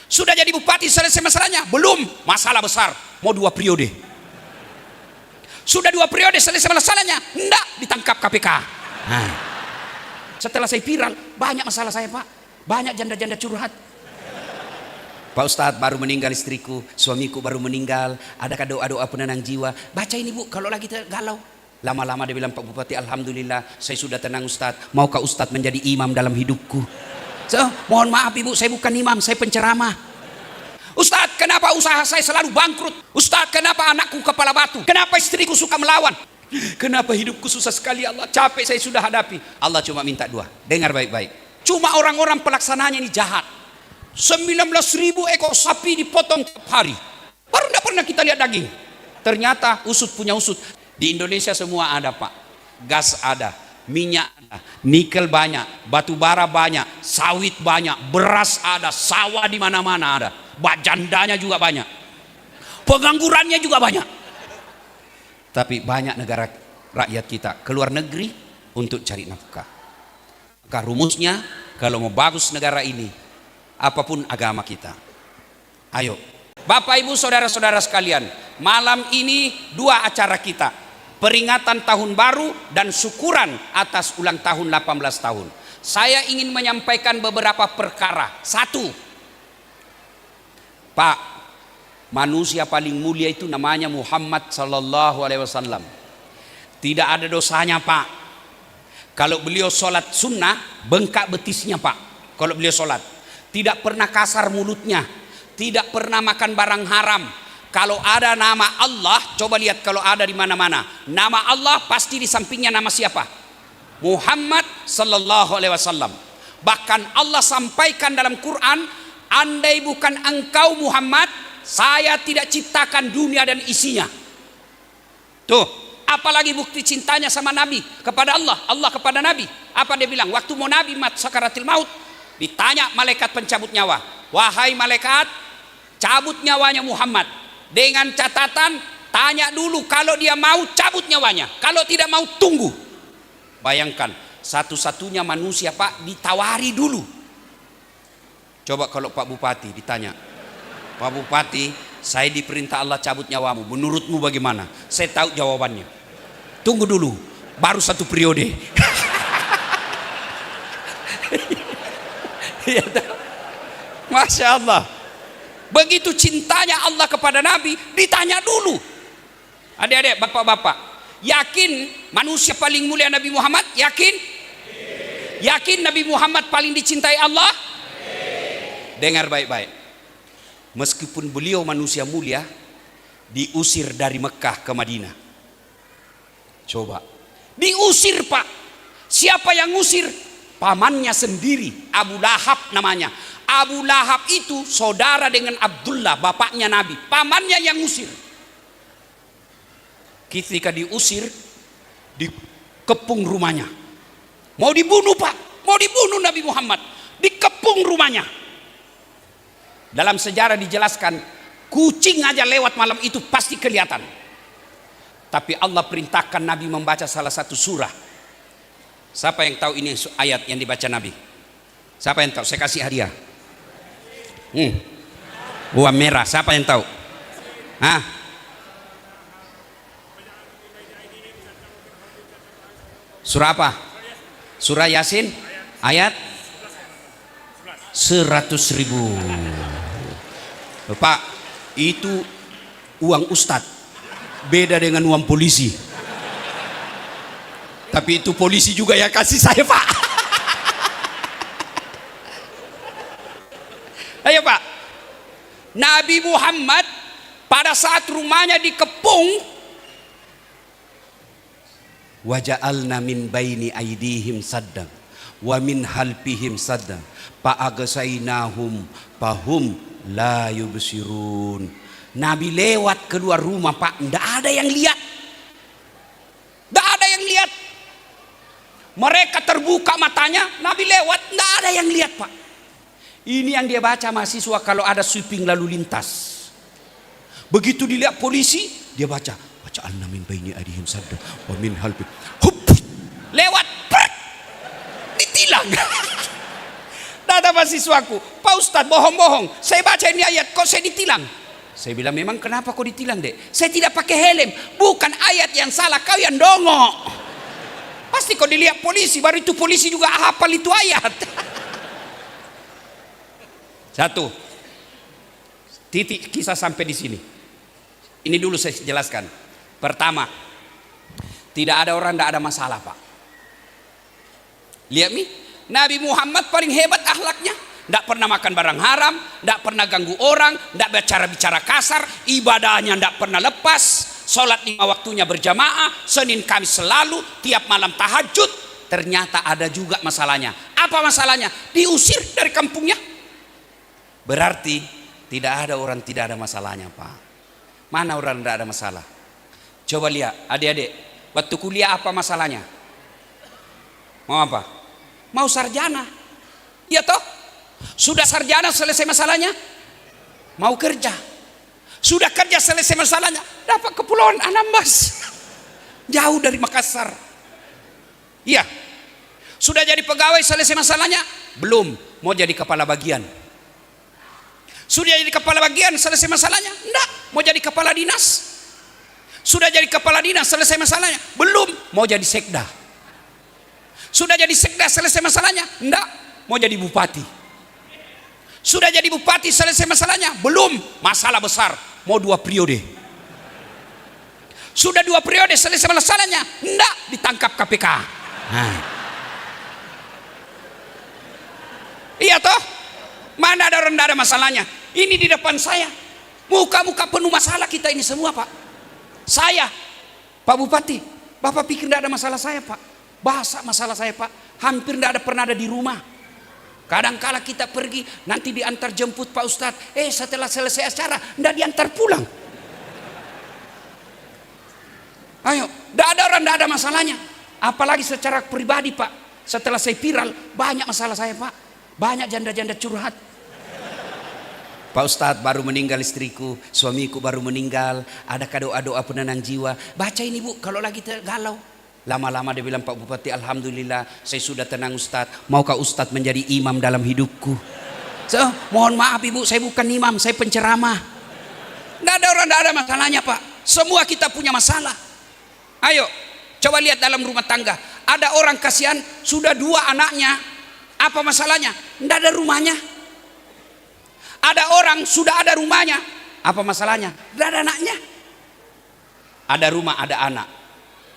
Sudah jadi bupati selesai masalahnya? Belum, masalah besar, mau 2 periode. Sudah 2 periode selesai masalahnya? Enggak, ditangkap KPK. Nah, setelah saya viral, banyak masalah saya Pak, banyak janda-janda curhat. Pak Ustadz, baru meninggal istriku, suamiku baru meninggal, adakah doa-doa penenang jiwa? Baca ini Bu, kalau lagi galau. Lama-lama dia bilang, Pak Bupati, alhamdulillah saya sudah tenang Ustadz, maukah Ustadz menjadi imam dalam hidupku? So, mohon maaf Ibu, saya bukan imam, saya penceramah. Ustadz, kenapa usaha saya selalu bangkrut? Ustadz, kenapa anakku kepala batu? Kenapa istriku suka melawan? Kenapa hidupku susah sekali Allah? Capek saya sudah hadapi. Allah cuma minta 2. Dengar baik-baik. Cuma orang-orang pelaksananya ini jahat. 19.000 ekor sapi dipotong tiap hari. Baru tidak pernah kita lihat daging. Ternyata usut punya usut. Di Indonesia semua ada Pak. Gas ada, minyak ada, nikel banyak, batu bara banyak, sawit banyak, beras ada, sawah di mana-mana ada. Jandanya juga banyak, penganggurannya juga banyak. Tapi banyak negara rakyat kita keluar negeri untuk cari nafkah. Maka rumusnya, kalau mau bagus negara ini, apapun agama kita, ayo Bapak Ibu saudara-saudara sekalian, malam ini 2 acara kita, peringatan tahun baru dan syukuran atas ulang tahun 18 tahun. Saya ingin menyampaikan beberapa perkara. 1, Pak, manusia paling mulia itu namanya Muhammad sallallahu alaihi wasallam. Tidak ada dosanya Pak. Kalau beliau sholat sunnah, bengkak betisnya Pak. Kalau beliau sholat, tidak pernah kasar mulutnya, tidak pernah makan barang haram. Kalau ada nama Allah, coba lihat kalau ada di mana-mana. Nama Allah pasti di sampingnya nama siapa? Muhammad sallallahu alaihi wasallam. Bahkan Allah sampaikan dalam Quran, andai bukan engkau Muhammad, saya tidak ciptakan dunia dan isinya. Tuh, apalagi bukti cintanya sama Nabi kepada Allah, Allah kepada Nabi. Apa dia bilang? Waktu mau Nabi sakaratil maut, ditanya malaikat pencabut nyawa, wahai malaikat, cabut nyawanya Muhammad. Dengan catatan, tanya dulu kalau dia mau cabut nyawanya, kalau tidak mau tunggu. Bayangkan, satu-satunya manusia Pak ditawari dulu. Coba kalau Pak Bupati ditanya, Pak Bupati, saya diperintah Allah cabut nyawamu, menurutmu bagaimana? Saya tahu jawabannya. Tunggu dulu, baru 1 periode. Masya Allah. Begitu cintanya Allah kepada Nabi, ditanya dulu. Adik-adik, bapak-bapak, yakin manusia paling mulia Nabi Muhammad? Yakin? Yakin Nabi Muhammad paling dicintai Allah? Dengar baik-baik. Meskipun beliau manusia mulia, diusir dari Mekah ke Madinah. Coba, diusir Pak. Siapa yang usir? Pamannya sendiri, Abu Lahab namanya. Abu Lahab itu saudara dengan Abdullah, bapaknya Nabi. Pamannya yang usir. Ketika diusir, dikepung rumahnya. Mau dibunuh Pak, mau dibunuh Nabi Muhammad. Dikepung rumahnya. Dalam sejarah dijelaskan, kucing aja lewat malam itu pasti kelihatan. Tapi Allah perintahkan Nabi membaca salah satu surah. Siapa yang tahu ini ayat yang dibaca Nabi? Siapa yang tahu? Saya kasih hadiah. Buah merah. Siapa yang tahu? Hah? Surah apa? Surah Yasin ayat 100.000. Pak, itu uang ustadz, beda dengan uang polisi. Tapi itu polisi juga ya kasih saya Pak. Ayo Pak, Nabi Muhammad pada saat rumahnya dikepung, waja'alna min baini aidihim saddan wa min halfihim saddan fa'agsainahum fahum la yubsirun. Nabi lewat keluar rumah Pak, tidak ada yang lihat, tidak ada yang lihat. Mereka terbuka matanya, Nabi lewat, tidak ada yang lihat Pak. Ini yang dia baca mahasiswa kalau ada sweeping lalu lintas. Begitu dilihat polisi, dia baca waja'alna min baini aidihim saddan wa min halfihim, lewat, ditilang. Tidak Kata mahasiswaku, Pak Ustadz bohong-bohong, saya baca ini ayat kok saya ditilang. Saya bilang, memang kenapa kau ditilang, Dek? Saya tidak pakai helm. Bukan ayat yang salah, kau yang dongok. Pasti kau dilihat polisi, baru itu polisi juga hafal itu ayat. Satu titik kisah sampai di sini. Ini dulu saya jelaskan. Pertama, tidak ada orang tidak ada masalah, Pak. Lihat nih, Nabi Muhammad paling hebat akhlaknya. Tidak pernah makan barang haram, tidak pernah ganggu orang, tidak bicara kasar, ibadahnya tidak pernah lepas, sholat 5 waktunya berjamaah, Senin Kamis selalu, tiap malam tahajud. Ternyata ada juga masalahnya. Apa masalahnya? Diusir dari kampungnya. Berarti tidak ada orang tidak ada masalahnya, Pak. Mana orang tidak ada masalah? Coba lihat adik-adik, waktu kuliah apa masalahnya? Mau apa? Mau sarjana. Ya toh? Sudah sarjana selesai masalahnya? Mau kerja. Sudah kerja selesai masalahnya? Dapat Kepulauan Anambas. Jauh dari Makassar. Iya. Sudah jadi pegawai selesai masalahnya? Belum. Mau jadi kepala bagian. Sudah jadi kepala bagian selesai masalahnya? Enggak. Mau jadi kepala dinas. Sudah jadi kepala dinas selesai masalahnya? Belum. Mau jadi sekda. Sudah jadi sekda selesai masalahnya? Enggak. Mau jadi bupati. Sudah jadi bupati selesai masalahnya? Belum. Masalah besar. Mau 2 periode. Sudah 2 periode selesai masalahnya? Enggak. Ditangkap KPK. Iya toh? Mana ada orang tidak ada masalahnya? Ini di depan saya. Muka-muka penuh masalah kita ini semua, Pak. Saya, Pak Bupati, Bapak pikir tidak ada masalah saya, Pak? Bahasa masalah saya, Pak. Hampir tidak ada pernah ada di rumah. Kadang-kala kita pergi, nanti diantar jemput Pak Ustadz. Setelah selesai acara, tidak diantar pulang. Ayo, tidak ada orang, tidak ada masalahnya. Apalagi secara pribadi, Pak. Setelah saya viral, banyak masalah saya, Pak. Banyak janda-janda curhat. Pak Ustadz, baru meninggal istriku, suamiku baru meninggal, ada doa-doa penenang jiwa. Baca ini, Bu, kalau lagi galau. Lama-lama dia bilang, Pak Bupati, alhamdulillah saya sudah tenang Ustadz. Maukah Ustadz menjadi imam dalam hidupku? So, mohon maaf Ibu, saya bukan imam, saya penceramah. Tidak ada orang, tidak ada masalahnya, Pak. Semua kita punya masalah. Ayo, coba lihat dalam rumah tangga. Ada orang kasihan, sudah 2 anaknya. Apa masalahnya? Tidak ada rumahnya. Ada orang sudah ada rumahnya. Apa masalahnya? Tidak ada anaknya. Ada rumah, ada anak.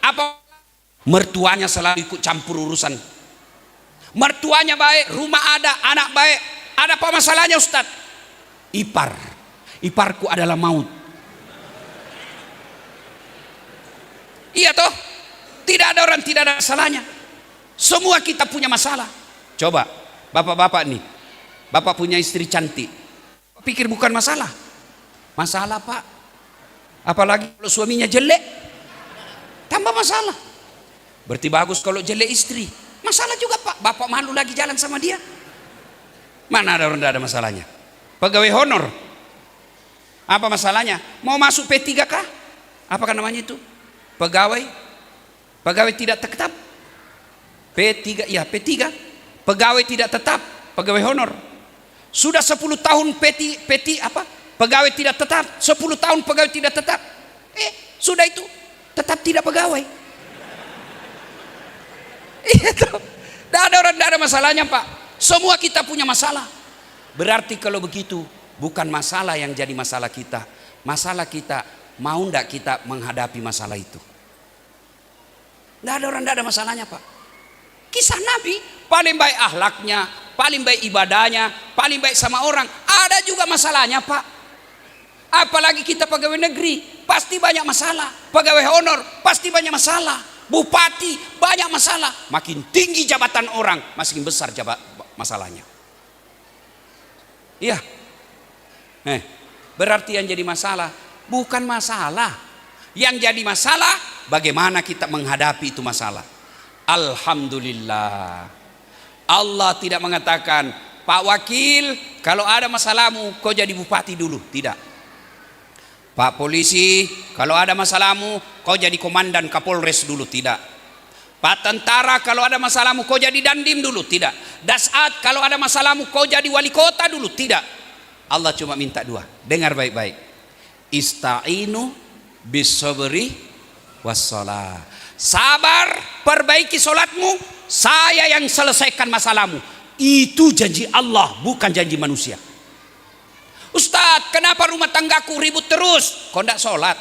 Apa? Mertuanya selalu ikut campur urusan. Mertuanya baik, rumah ada, anak baik. Ada apa masalahnya, Ustaz? Iparku adalah maut. Iya toh? Tidak ada orang tidak ada masalahnya. Semua kita punya masalah. Coba, bapak-bapak nih. Bapak punya istri cantik. Pikir bukan masalah. Masalah, Pak. Apalagi kalau suaminya jelek. Tambah masalah. Berarti bagus kalau jelek istri. Masalah juga, Pak. Bapak malu lagi jalan sama dia. Mana ada orang tidak ada masalahnya? Pegawai honor. Apa masalahnya? Mau masuk P3 kah? Apakah namanya itu? Pegawai tidak tetap. P3, ya P3. Pegawai tidak tetap, pegawai honor. Sudah 10 tahun pegawai tidak tetap. 10 tahun pegawai tidak tetap. Sudah itu tetap tidak pegawai. Itu. Tidak ada orang, tidak ada masalahnya, Pak. Semua kita punya masalah. Berarti kalau begitu, bukan masalah yang jadi masalah kita. Masalah kita, mau tidak kita menghadapi masalah itu? Tidak ada orang, tidak ada masalahnya, Pak. Kisah Nabi, paling baik akhlaknya, paling baik ibadahnya, paling baik sama orang. Ada juga masalahnya, Pak. Apalagi kita pegawai negeri, pasti banyak masalah. Pegawai honor, pasti banyak masalah. Bupati, banyak masalah. Makin tinggi jabatan orang, makin besar masalahnya. Iya. Berarti yang jadi masalah bukan masalah. Yang jadi masalah bagaimana kita menghadapi itu masalah. Alhamdulillah. Allah tidak mengatakan, Pak Wakil, kalau ada masalahmu kau jadi bupati dulu. Tidak. Pak Polisi, kalau ada masalahmu kau jadi komandan Kapolres dulu. Tidak. Pak tentara, kalau ada masalahmu kau jadi dandim dulu, tidak. Dasat, kalau ada masalahmu kau jadi wali kota dulu, tidak. Allah cuma minta dua. Dengar baik-baik. Ista'inu bisabri wassalah. Sabar, perbaiki solatmu, saya yang selesaikan masalahmu. Itu janji Allah, bukan janji manusia. Ustadz, kenapa rumah tanggaku ribut terus? Kau tidak sholat.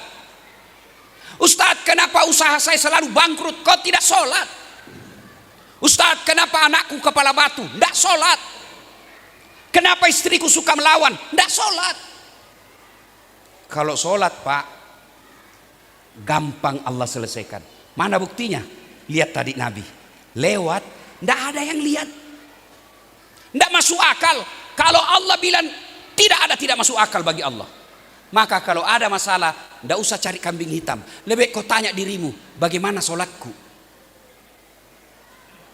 Ustadz, kenapa usaha saya selalu bangkrut? Kau tidak sholat. Ustadz, kenapa anakku kepala batu? Tidak sholat. Kenapa istriku suka melawan? Tidak sholat. Kalau sholat, Pak, gampang Allah selesaikan. Mana buktinya? Lihat tadi Nabi lewat, tidak ada yang lihat. Tidak masuk akal. Kalau Allah bilang tidak ada, tidak masuk akal bagi Allah. Maka kalau ada masalah, tidak usah cari kambing hitam. Lebih kau tanya dirimu, bagaimana sholatku?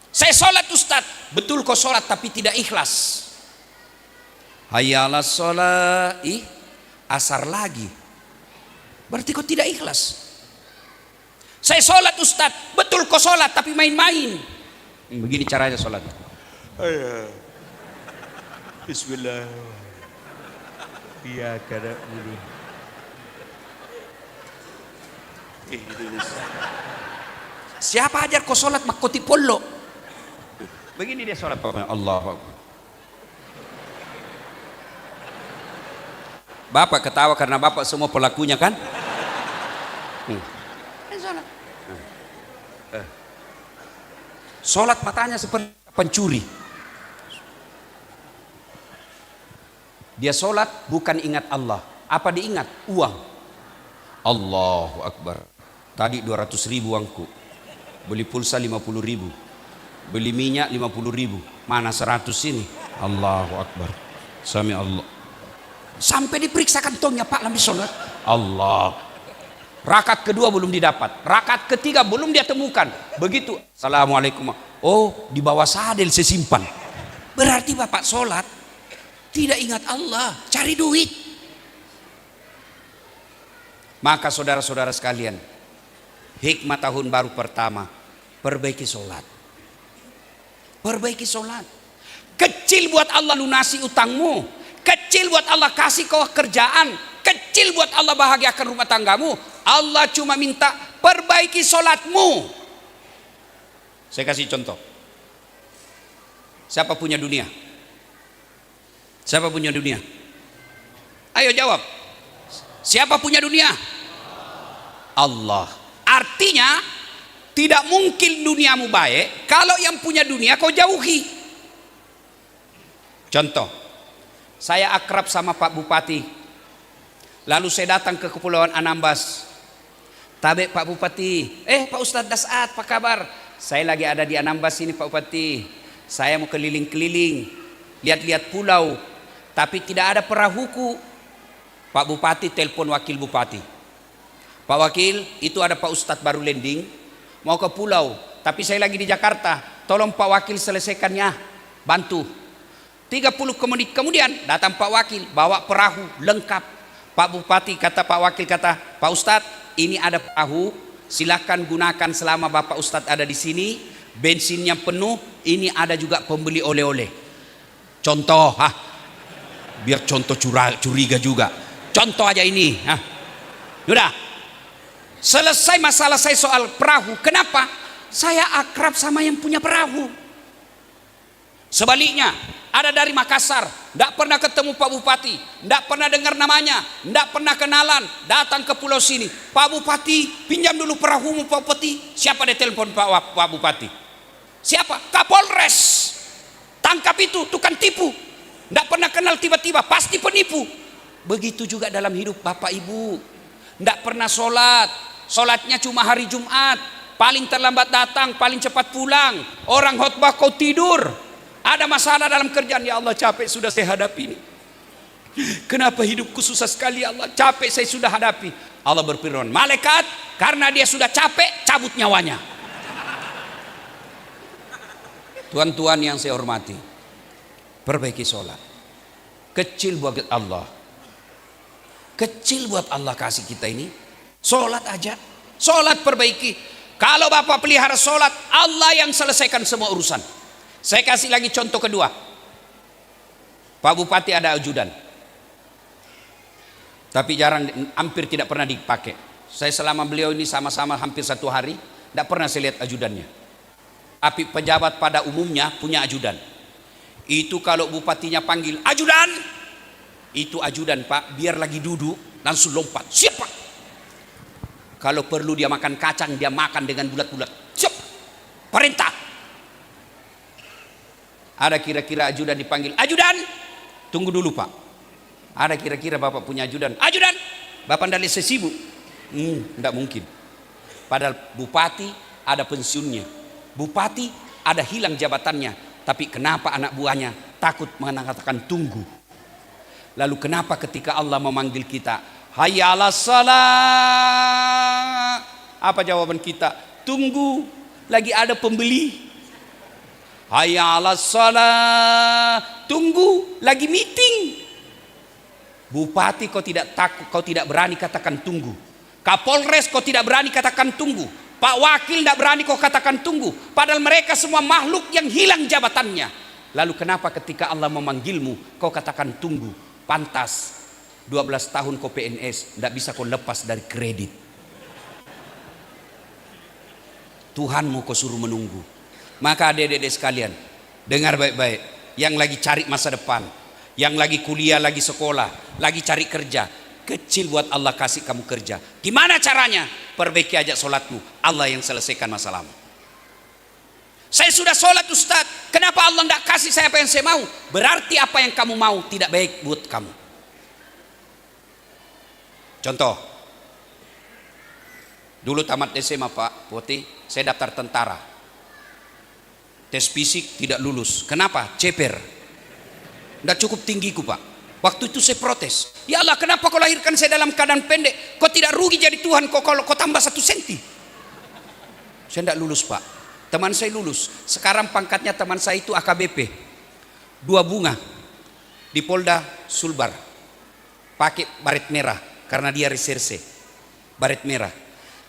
Saya sholat Ustadz. Betul kau sholat tapi tidak ikhlas. Hayyalah sholat, asar lagi. Berarti kau tidak ikhlas. Saya sholat Ustadz. Betul kau sholat tapi main-main. Begini caranya sholat. Bismillah. Iya kada ini. Siapa ajar kau sholat makoti polo? Begini dia sholat. Allah. Bapak ketawa karena bapak semua pelakunya kan? Sholat matanya seperti pencuri. Dia sholat bukan ingat Allah. Apa diingat? Uang. Allahu Akbar. Tadi 200.000 uangku. Beli pulsa 50.000. Beli minyak 50.000. Mana 100 ini? Allahu Akbar. Sami Allah. Sampai diperiksa kantongnya, Pak, lambi sholat. Allah. Rakaat kedua belum didapat. Rakaat ketiga belum dia temukan. Begitu. Assalamualaikum. Oh, di bawah sadel saya simpan. Berarti Bapak sholat tidak ingat Allah, cari duit. Maka saudara-saudara sekalian, hikmah tahun baru pertama, perbaiki sholat. Perbaiki sholat. Kecil buat Allah lunasi utangmu. Kecil buat Allah kasih kau kerjaan. Kecil buat Allah bahagiakan rumah tanggamu. Allah cuma minta perbaiki sholatmu. Saya kasih contoh. Siapa punya dunia? Siapa punya dunia? Ayo jawab. Siapa punya dunia? Allah. Artinya tidak mungkin duniamu baik kalau yang punya dunia kau jauhi. Contoh, saya akrab sama Pak Bupati. Lalu saya datang ke Kepulauan Anambas. Tabe Pak Bupati, Pak Ustadz Dasat, apa kabar? Saya lagi ada di Anambas ini Pak Bupati. Saya mau keliling-keliling, lihat-lihat pulau. Tapi tidak ada perahuku. Pak Bupati telepon wakil Bupati. Pak Wakil, itu ada Pak Ustadz baru landing, mau ke pulau. Tapi saya lagi di Jakarta. Tolong Pak Wakil selesaikannya, bantu. 30 menit kemudian datang Pak Wakil, bawa perahu lengkap. Pak Bupati kata Pak Wakil, kata Pak Ustadz, ini ada perahu, silakan gunakan selama Bapak Ustadz ada di sini. Bensinnya penuh, ini ada juga pembeli oleh-oleh. Contoh, biar contoh curiga juga. Contoh aja ini. Sudah. Selesai masalah saya soal perahu. Kenapa? Saya akrab sama yang punya perahu. Sebaliknya, ada dari Makassar, tidak pernah ketemu Pak Bupati, tidak pernah dengar namanya, tidak pernah kenalan, datang ke pulau sini. Pak Bupati, pinjam dulu perahumu Pak Bupati. Siapa dia telepon Pak Bupati? Siapa? Kapolres. Tangkap itu, tukang tipu. Tidak pernah kenal, tiba-tiba pasti penipu. Begitu juga dalam hidup Bapak Ibu. Tidak pernah sholat, sholatnya cuma hari Jumat, paling terlambat datang, paling cepat pulang. Orang khotbah kau tidur. Ada masalah dalam kerjaan, ya Allah capek sudah saya hadapi ini. Kenapa hidupku susah sekali, ya Allah capek saya sudah hadapi. Allah berfirman, malaikat karena dia sudah capek cabut nyawanya. Tuan-tuan yang saya hormati, perbaiki sholat. Kecil buat Allah. Kecil buat Allah kasih kita ini. Sholat aja. Sholat perbaiki. Kalau Bapak pelihara sholat, Allah yang selesaikan semua urusan. Saya kasih lagi contoh kedua. Pak Bupati ada ajudan, tapi jarang, hampir tidak pernah dipakai. Saya selama beliau ini sama-sama hampir 1 hari, tidak pernah saya lihat ajudannya. Tapi pejabat pada umumnya punya ajudan. Itu kalau bupatinya panggil, ajudan, itu ajudan Pak, biar lagi duduk langsung lompat, siap Pak. Kalau perlu dia makan kacang, dia makan dengan bulat-bulat, siap, perintah. Ada kira-kira ajudan dipanggil, ajudan, tunggu dulu Pak. Ada kira-kira Bapak punya ajudan, ajudan, Bapak tidak lihat sibuk. Tidak mungkin. Padahal bupati ada pensiunnya, bupati ada hilang jabatannya. Tapi kenapa anak buahnya takut mengatakan tunggu? Lalu kenapa ketika Allah memanggil kita, hayya 'alas shalah, apa jawaban kita? Tunggu, lagi ada pembeli. Hayya 'alas shalah, tunggu, lagi meeting. Bupati kau tidak takut, kau tidak berani katakan tunggu. Kapolres kau tidak berani katakan tunggu. Pak Wakil tidak berani kau katakan tunggu. Padahal mereka semua makhluk yang hilang jabatannya. Lalu kenapa ketika Allah memanggilmu kau katakan tunggu? Pantas 12 tahun kau PNS, tidak bisa kau lepas dari kredit. Tuhanmu kau suruh menunggu. Maka adik-adik sekalian, dengar baik-baik. Yang lagi cari masa depan, yang lagi kuliah, lagi sekolah, lagi cari kerja, kecil buat Allah kasih kamu kerja. Gimana caranya? Perbaiki aja sholatmu, Allah yang selesaikan masalahmu. Saya sudah sholat Ustaz, kenapa Allah tidak kasih saya apa yang saya mau? Berarti apa yang kamu mau tidak baik buat kamu. Contoh, dulu tamat SMA Pak Putih, saya daftar tentara. Tes fisik tidak lulus. Kenapa? Ceper. Tidak cukup tinggiku Pak. Waktu itu saya protes. Ya Allah, kenapa kau lahirkan saya dalam keadaan pendek? Kau tidak rugi jadi Tuhan kau kalau kau tambah 1 senti. Saya tidak lulus Pak. Teman saya lulus. Sekarang pangkatnya teman saya itu AKBP. 2 bunga di Polda Sulbar. Pakai baret merah karena dia reserse. Baret merah.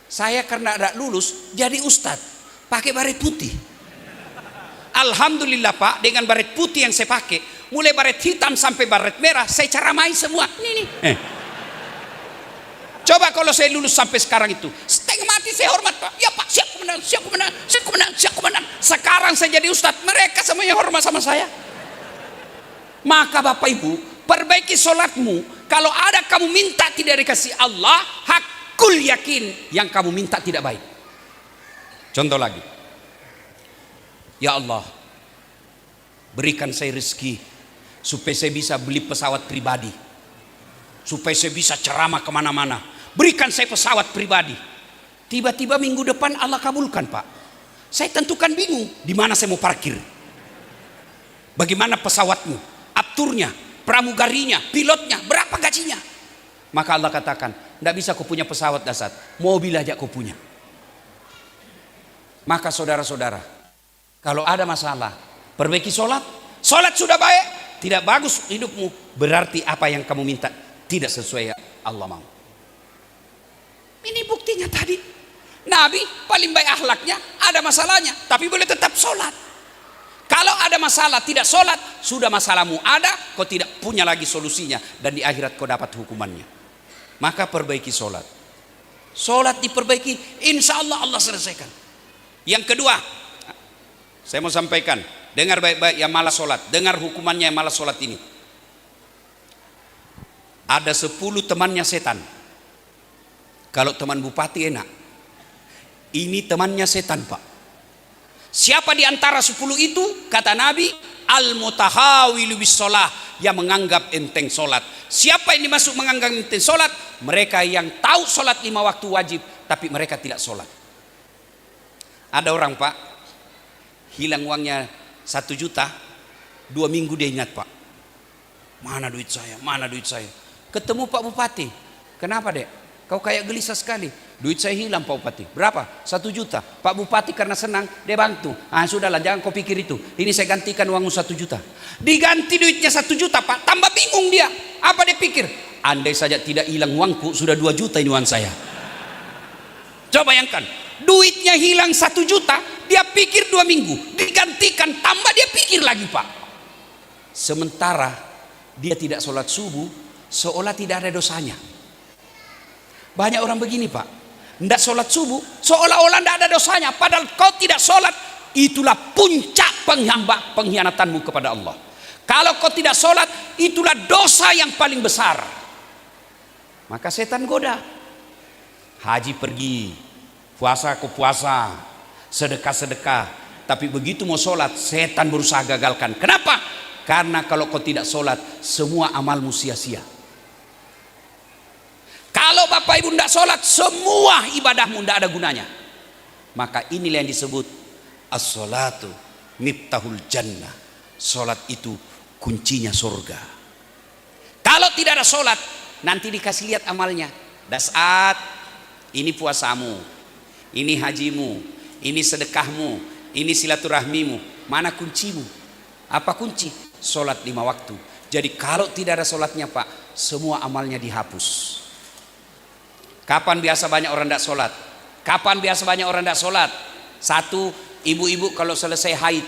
Saya karena tidak lulus jadi ustadz. Pakai baret putih. Alhamdulillah Pak, dengan baret putih yang saya pakai, mulai baret hitam sampai baret merah, saya caramai semua. Ini. Coba kalau saya lulus sampai sekarang itu, setengah mati saya hormat Pak. Ya Pak, siap komandan, siap komandan, siap komandan, siap komandan. Sekarang saya jadi ustadz, mereka semuanya hormat sama saya. Maka Bapak Ibu, perbaiki sholatmu. Kalau ada kamu minta tidak dikasih Allah, hakul yakin yang kamu minta tidak baik. Contoh lagi. Ya Allah, berikan saya rezeki supaya saya bisa beli pesawat pribadi, supaya saya bisa ceramah kemana-mana. Berikan saya pesawat pribadi. Tiba-tiba minggu depan Allah kabulkan Pak. Saya tentukan bingung di mana saya mau parkir. Bagaimana pesawatmu, apturnya, pramugarinya, pilotnya, berapa gajinya? Maka Allah katakan, tidak bisa kau punya pesawat dasar, mobil aja kau punya. Maka saudara-saudara, kalau ada masalah, perbaiki sholat. Sholat sudah baik, tidak bagus hidupmu, berarti apa yang kamu minta tidak sesuai Allah mau. Ini buktinya tadi. Nabi paling baik akhlaknya, ada masalahnya, tapi boleh tetap sholat. Kalau ada masalah tidak sholat, sudah masalahmu ada, kau tidak punya lagi solusinya, dan di akhirat kau dapat hukumannya. Maka perbaiki sholat. Sholat diperbaiki, insya Allah Allah selesaikan. Yang kedua, saya mau sampaikan, dengar baik-baik yang malas sholat, dengar hukumannya yang malas sholat ini. Ada 10 temannya setan. Kalau teman bupati enak, ini temannya setan Pak. Siapa di antara 10 itu? Kata Nabi, al-mutahawilu bis sholah, yang menganggap enteng sholat. Siapa yang dimaksud menganggap enteng sholat? Mereka yang tahu sholat 5 waktu wajib, tapi mereka tidak sholat. Ada orang Pak, hilang uangnya 1 juta, 2 minggu dia ingat Pak. Mana duit saya, mana duit saya. Ketemu Pak Bupati. Kenapa Dek? Kau kayak gelisah sekali. Duit saya hilang Pak Bupati. Berapa? 1 juta. Pak Bupati karena senang, dia bantu. Sudahlah, jangan kau pikir itu. Ini saya gantikan uangmu 1 juta. Diganti duitnya 1 juta Pak. Tambah bingung dia. Apa dia pikir? Andai saja tidak hilang uangku, sudah 2 juta ini uang saya. Coba bayangkan. duitnya hilang 1 juta, dia pikir 2 minggu, digantikan, tambah dia pikir lagi Pak. Sementara dia tidak sholat subuh, seolah tidak ada dosanya. Banyak orang begini Pak, tidak sholat subuh, seolah-olah tidak ada dosanya. Padahal kau tidak sholat, itulah puncak pengkhianatanmu kepada Allah. Kalau kau tidak sholat, itulah dosa yang paling besar. Maka setan goda. Haji pergi, puasa ke puasa, sedekah-sedekah. Tapi begitu mau sholat, setan berusaha gagalkan. Kenapa? Karena kalau kau tidak sholat, semua amalmu sia-sia. Kalau Bapak Ibu tidak sholat, semua ibadahmu tidak ada gunanya. Maka inilah yang disebut as-sholatu miftahul jannah. Sholat itu kuncinya surga. Kalau tidak ada sholat, nanti dikasih lihat amalnya. Dasat, ini puasamu, ini hajimu, ini sedekahmu, ini silaturahmimu. Mana kuncimu? Apa kunci? Sholat 5 waktu. Jadi kalau tidak ada sholatnya Pak, semua amalnya dihapus. Kapan biasa banyak orang tidak sholat? Kapan biasa banyak orang tidak sholat? Satu, ibu-ibu kalau selesai haid,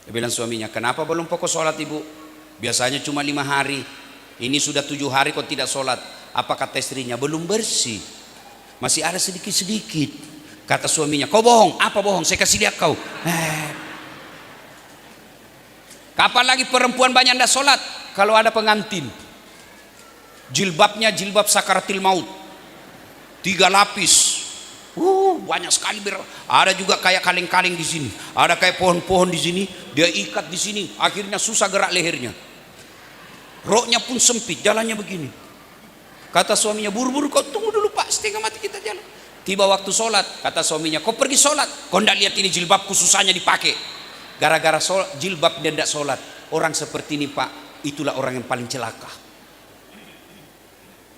dia bilang suaminya, kenapa belum pokok sholat ibu? Biasanya cuma 5 hari. Ini sudah 7 hari kok tidak sholat. Apa kata istrinya? Belum bersih, masih ada sedikit-sedikit. Kata suaminya, kau bohong. Apa bohong? Saya kasih lihat kau. Kapan lagi perempuan banyak tidak sholat? Kalau ada pengantin, jilbabnya jilbab sakaratil maut, 3 lapis. Banyak sekali. Ada juga kayak kaleng-kaleng di sini, ada kayak pohon-pohon di sini, dia ikat di sini, akhirnya susah gerak lehernya. Roknya pun sempit, jalannya begini. Kata suaminya, buru-buru kau tunggu dulu Pak, setengah mati kita jalan. Tiba waktu sholat, kata suaminya, kau pergi sholat. Kau tidak lihat ini jilbabku susahnya dipakai. Gara-gara jilbab dia tidak sholat. Orang seperti ini Pak, itulah orang yang paling celaka.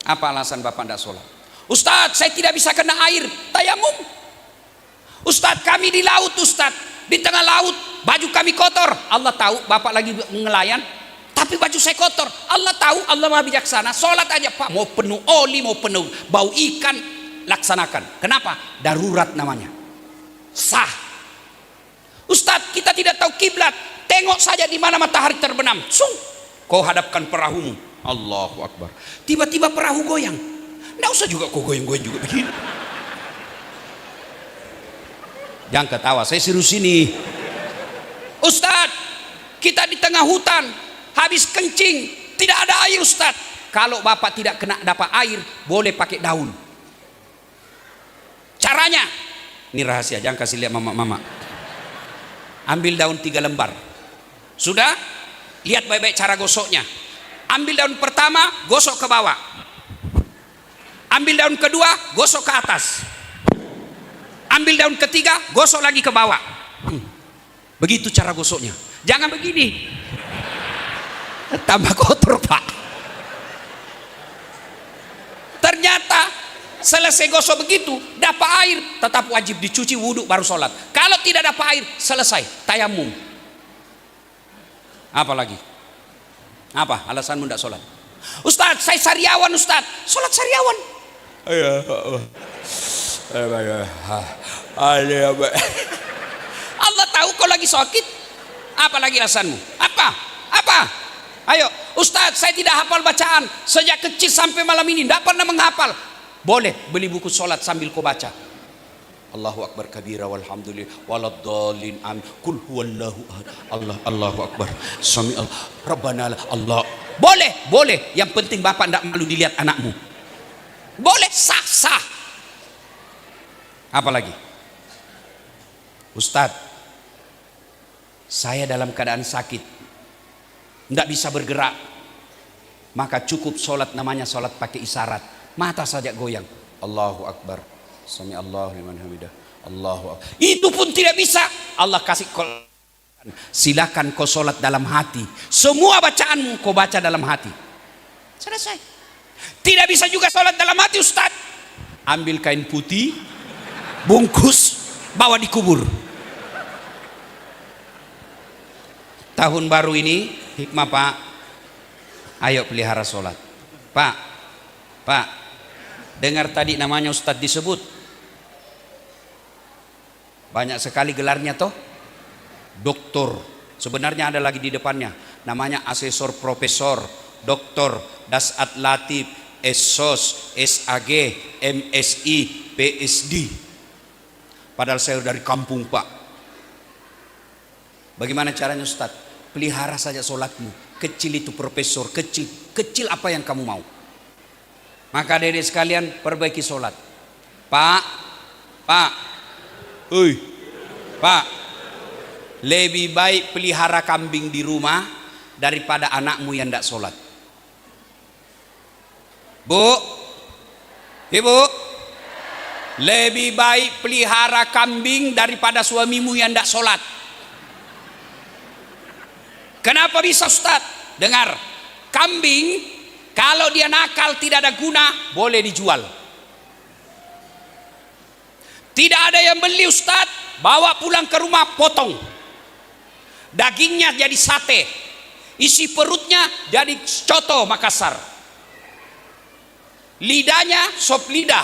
Apa alasan Bapak tidak sholat? Ustadz, saya tidak bisa kena air, tayamum. Ustadz, kami di laut Ustadz, di tengah laut, baju kami kotor. Allah tahu Bapak lagi ngelayan, tapi baju saya kotor. Allah tahu, Allah Maha bijaksana. Sholat aja Pak, mau penuh oli, mau penuh bau ikan, laksanakan. Kenapa? Darurat namanya. Sah. Ustadz, kita tidak tahu kiblat, tengok saja di mana matahari terbenam. Kau hadapkan perahumu. Allahu Akbar. Tiba-tiba perahu goyang. Nggak usah juga kau goyang-goyang juga begini. Jangan ketawa, saya serius ini. Ustadz, kita di tengah hutan, habis kencing, tidak ada air Ustadz. Kalau Bapak tidak kena dapat air, boleh pakai daun. Caranya, ini rahasia, jangan kasih lihat mama-mama. Ambil daun 3 lembar. Sudah? Lihat baik-baik cara gosoknya. Ambil daun pertama, gosok ke bawah. Ambil daun kedua, gosok ke atas. Ambil daun ketiga, gosok lagi ke bawah. Begitu cara gosoknya. Jangan begini. Tambah kotor Pak. Ternyata selesai gosok begitu, dapat air, tetap wajib dicuci, wudhu baru sholat. Kalau tidak dapat air, selesai, tayamum. Apa lagi? Apa alasanmu tidak sholat? Ustadz, saya sariawan Ustadz. Sholat sariawan. Allah tahu kau lagi sakit. Apa lagi alasanmu? Apa? Ayo, Ustadz, saya tidak hafal bacaan sejak kecil sampai malam ini, tidak pernah menghafal. Boleh beli buku sholat sambil kau baca. Allahu Akbar kabira walhamdulillah waladdallin amin kul huwallahu ahad Allahu Akbar sami Allah rabbana Allah. Boleh, yang penting Bapak tidak malu dilihat anakmu. Boleh, sah. Apa lagi? Ustadz, saya dalam keadaan sakit, tidak bisa bergerak, maka cukup sholat namanya sholat pakai isyarat. Mata saja goyang, Allahu Akbar sami Allahu liman hamidah Allahu Akbar. Itu pun tidak bisa. Allah kasih silakan kau sholat dalam hati. Semua bacaanmu kau baca dalam hati. Selesai. Tidak bisa juga sholat dalam hati Ustaz. Ambil kain putih, bungkus, bawa dikubur. Tahun baru ini hikmah Pak, ayo pelihara sholat. Pak, dengar tadi namanya Ustadz disebut, Banyak sekali gelarnya toh. Doktor. Sebenarnya ada lagi di depannya. Namanya asesor profesor, doktor, dasat latif, esos, SAG, MSI, PSD. Padahal saya dari kampung Pak. Bagaimana caranya Ustaz? Pelihara saja sholatmu. Kecil itu profesor, kecil apa yang kamu mau. Maka adik-adik sekalian perbaiki sholat. Pak, Pak, lebih baik pelihara kambing di rumah daripada anakmu yang tidak sholat. Bu, ibu, lebih baik pelihara kambing daripada suamimu yang tidak sholat. Kenapa bisa Ustaz? Dengar, kambing kalau dia nakal tidak ada guna boleh dijual. Tidak ada yang beli Ustaz, bawa pulang ke rumah potong. Dagingnya jadi sate, isi perutnya jadi coto Makassar. Lidahnya sop lidah,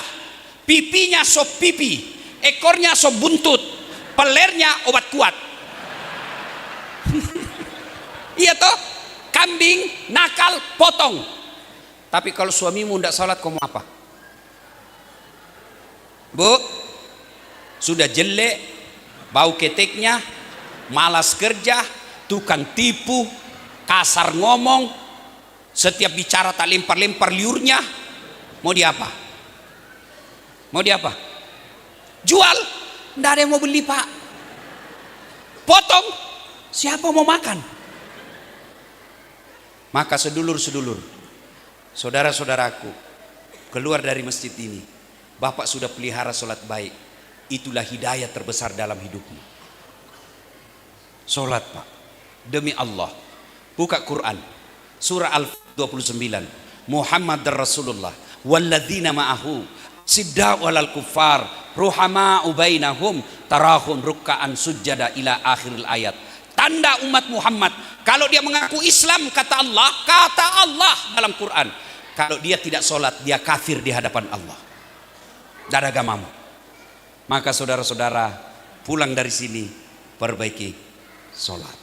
pipinya sop pipi, ekornya sop buntut, pelernya obat kuat. Iya toh, kambing nakal potong. Tapi kalau suamimu tidak salat, kamu apa? Bu, sudah jelek, bau keteknya, malas kerja, tukang tipu, kasar ngomong, setiap bicara tak lempar-lempar liurnya. Mau dia apa? Mau dia apa? Jual? Tidak ada yang mau beli Pak. Potong? Siapa mau makan? Maka sedulur-sedulur, saudara-saudaraku, keluar dari masjid ini, Bapak sudah pelihara sholat baik. Itulah hidayah terbesar dalam hidupmu. Sholat Pak, demi Allah. Buka Quran, surah Al-29. Muhammad Rasulullah walladzina ma'ahu sidda'u alal kuffar ruhama'u bainahum tarahum rukka'an sujjada ila akhiril ayat. Tanda umat Muhammad, kalau dia mengaku Islam, kata Allah dalam Quran, kalau dia tidak sholat, dia kafir di hadapan Allah. Tidak ada agamamu. Maka saudara-saudara, pulang dari sini perbaiki sholat.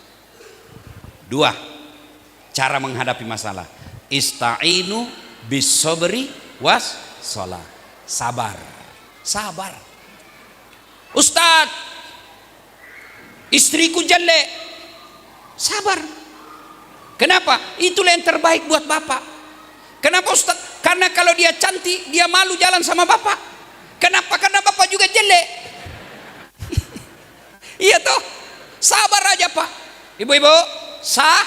2, cara menghadapi masalah. Ista'inu bisobri was sholat. Sabar. Ustadz, istriku jelek. Sabar. Kenapa? Itulah yang terbaik buat Bapak. Kenapa Ustaz? Karena kalau dia cantik, dia malu jalan sama Bapak. Kenapa? Karena Bapak juga jelek. Iya toh? Sabar aja Pak. Ibu-ibu, sah?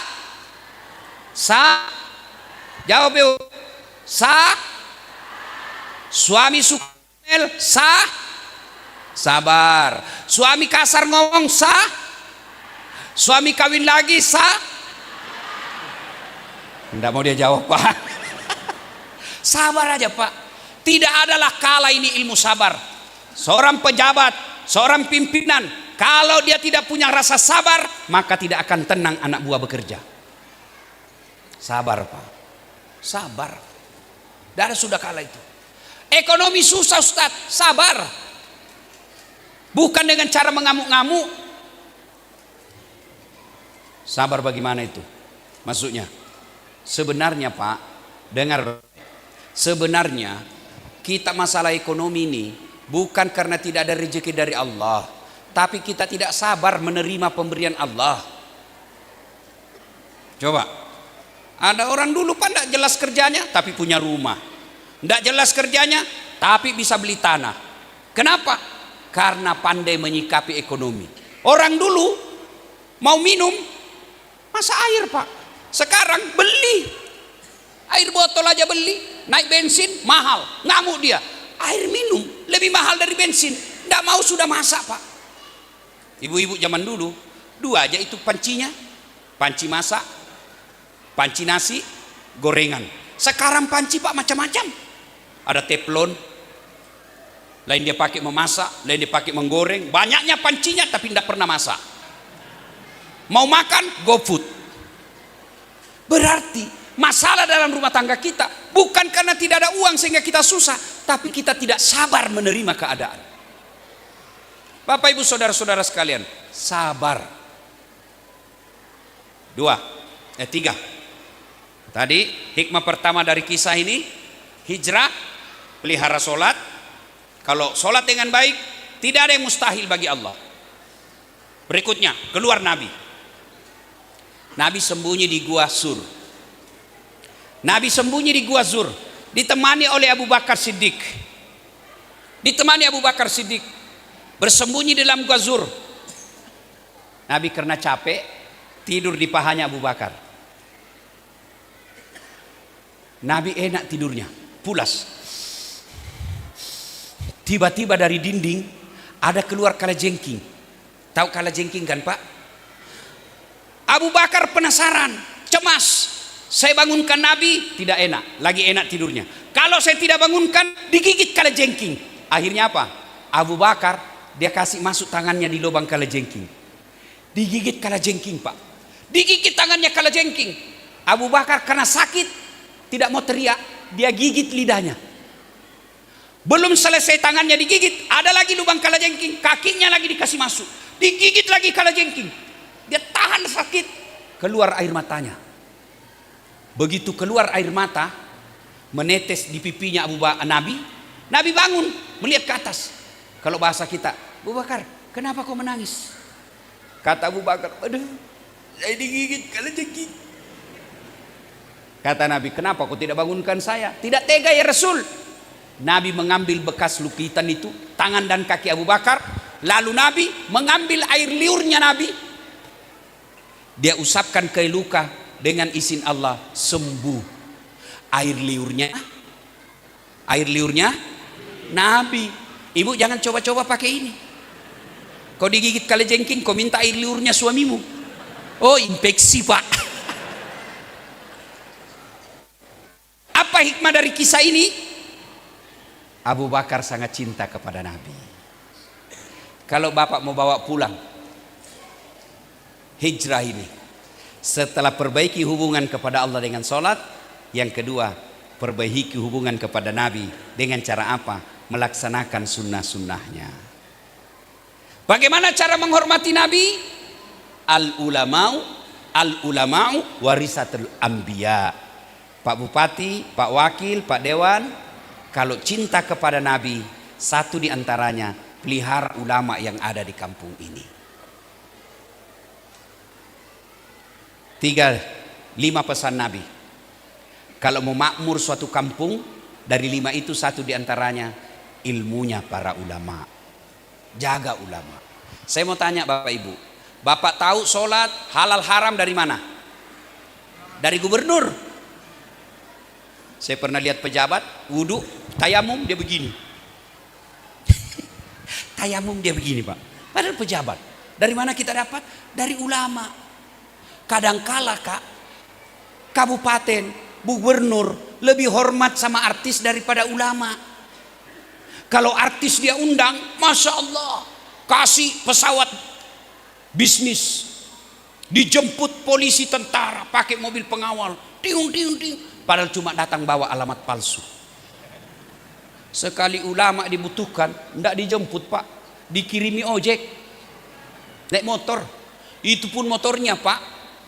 Jawab ibu. Sah? Suami suka sah? Sabar. Suami kasar ngomong sah? Suami kawin lagi sah? Tidak mau dia jawab Pak. Sabar aja Pak. Tidak adalah kalah ini ilmu sabar. Seorang pejabat, seorang pimpinan, kalau dia tidak punya rasa sabar, maka tidak akan tenang anak buah bekerja. Sabar Pak. Sabar. Tidak ada sudah kalah itu. Ekonomi susah Ustaz, sabar. Bukan dengan cara mengamuk-ngamuk. Sabar bagaimana itu? Maksudnya, sebenarnya Pak, dengar. Sebenarnya kita masalah ekonomi ini bukan karena tidak ada rezeki dari Allah, tapi kita tidak sabar menerima pemberian Allah. Coba, ada orang dulu Pak tidak jelas kerjanya, tapi punya rumah. Tidak jelas kerjanya, tapi bisa beli tanah. Kenapa? Karena pandai menyikapi ekonomi. Orang dulu mau minum masa air Pak, sekarang beli air botol aja beli, naik bensin mahal, ngamuk dia. Air minum lebih mahal dari bensin, tidak mau sudah masak Pak. Ibu-ibu zaman dulu 2 aja itu pancinya, panci masak, panci nasi, gorengan. Sekarang panci Pak macam-macam, ada teflon, lain dia pakai memasak, lain dia pakai menggoreng. Banyaknya pancinya tapi tidak pernah masak. Mau makan, GoFood. Berarti masalah dalam rumah tangga kita bukan karena tidak ada uang sehingga kita susah, tapi kita tidak sabar menerima keadaan. Bapak Ibu saudara-saudara sekalian, sabar. Tiga. Tadi hikmah pertama dari kisah ini, hijrah, pelihara solat. Kalau solat dengan baik, tidak ada yang mustahil bagi Allah. Berikutnya, keluar Nabi. Nabi sembunyi di Gua Sur. Nabi sembunyi di Gua Sur, ditemani oleh Abu Bakar Siddiq. Bersembunyi dalam Gua Sur. Nabi karena capek, tidur di pahanya Abu Bakar. Nabi enak tidurnya, pulas. Tiba-tiba dari dinding ada keluar kalajengking. Tahu kalajengking kan Pak? Abu Bakar penasaran, cemas. Saya bangunkan Nabi, tidak enak, lagi enak tidurnya. Kalau saya tidak bangunkan, digigit kalajengking. Akhirnya apa? Abu Bakar, dia kasih masuk tangannya di lubang kalajengking. Digigit kalajengking Pak. Digigit tangannya kalajengking. Abu Bakar karena sakit, tidak mau teriak, dia gigit lidahnya. Belum selesai tangannya digigit, ada lagi lubang kalajengking, kakinya lagi dikasih masuk. Digigit lagi kalajengking. Dia tahan sakit, keluar air matanya. Begitu keluar air mata, menetes di pipinya Nabi. Nabi bangun, melihat ke atas. Kalau bahasa kita, Abu Bakar, kenapa kau menangis? Kata Abu Bakar, aduh, saya digigit kalajengking. Kata Nabi, kenapa kau tidak bangunkan saya? Tidak tega ya Rasul. Nabi mengambil bekas lukitan itu, tangan dan kaki Abu Bakar. Lalu Nabi mengambil air liurnya Nabi. Dia usapkan ke luka, dengan izin Allah sembuh. Air liurnya Nabi. Ibu jangan coba-coba pakai ini. Kau digigit kalajengking, kau minta air liurnya suamimu. Oh, infeksi Pak. Apa hikmah dari kisah ini? Abu Bakar sangat cinta kepada Nabi. Kalau Bapak mau bawa pulang hijrah ini, setelah perbaiki hubungan kepada Allah dengan sholat, yang kedua perbaiki hubungan kepada Nabi dengan cara apa? Melaksanakan sunnah-sunnahnya. Bagaimana cara menghormati Nabi? Al-ulama'u warisatul anbiya. Pak Bupati, Pak Wakil, Pak Dewan, kalau cinta kepada Nabi, satu di antaranya, pelihara ulama yang ada di kampung ini. 5 pesan Nabi. Kalau mau makmur suatu kampung, dari 5 itu satu di antaranya, ilmunya para ulama. Jaga ulama. Saya mau tanya Bapak Ibu, Bapak tahu sholat halal haram dari mana? Dari gubernur. Saya pernah lihat pejabat wudhu, tayamum dia begini. Tayamum dia begini Pak. Padahal pejabat. Dari mana kita dapat? Dari ulama. Kadangkala Kak, kabupaten, gubernur lebih hormat sama artis daripada ulama. Kalau artis dia undang, Masya Allah, kasih pesawat bisnis, dijemput polisi tentara pakai mobil pengawal, tiung. Padahal cuma datang bawa alamat palsu. Sekali ulama dibutuhkan, tidak dijemput Pak, dikirimi ojek, naik motor. Itu pun motornya Pak,